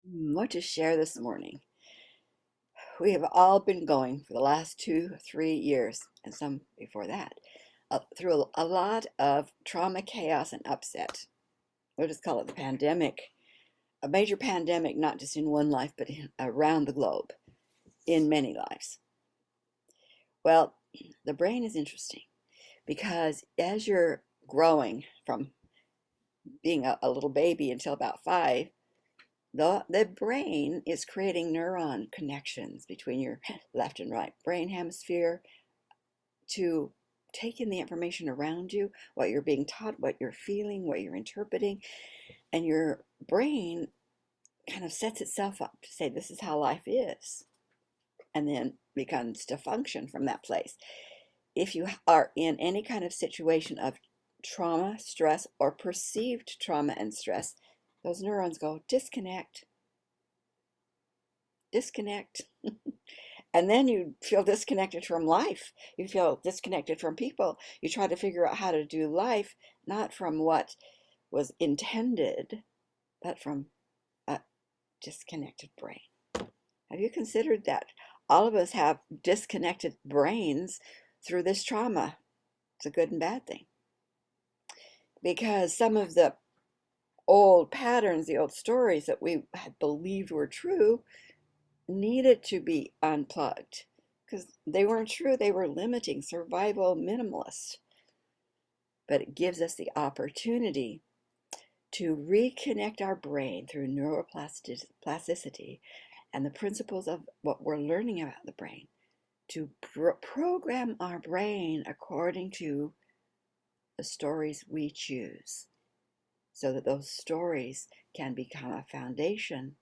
What to share this morning? We have all been going for the last 2, 3 years, and some before that, through a lot of trauma, chaos, and upset. We'll just call it the pandemic, a major pandemic, not just in one life, but around the globe, in many lives. Well, the brain is interesting because as you're growing from being a little baby until about 5, the brain is creating neuron connections between your left and right brain hemisphere to take in the information around you, what you're being taught, what you're feeling, what you're interpreting, and your brain kind of sets itself up to say, this is how life is, and then begins to function from that place. If you are in any kind of situation of trauma, stress, or perceived trauma and stress, those neurons go disconnect, disconnect. And then you feel disconnected from life. You feel disconnected from people. You try to figure out how to do life, not from what was intended, but from a disconnected brain. Have you considered that all of us have disconnected brains through this trauma? It's a good and bad thing. Because some of the old patterns, the old stories that we had believed were true, needed to be unplugged because they weren't true. They were limiting, survival minimalists. But it gives us the opportunity to reconnect our brain through neuroplasticity and the principles of what we're learning about the brain to program our brain according to the stories we choose so that those stories can become a foundation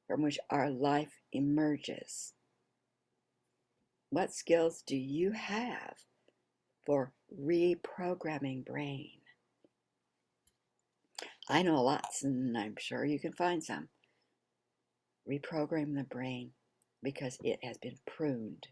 from which our life emerges. What skills do you have for reprogramming brain? I know lots, and I'm sure you can find some. Reprogram the brain because it has been pruned.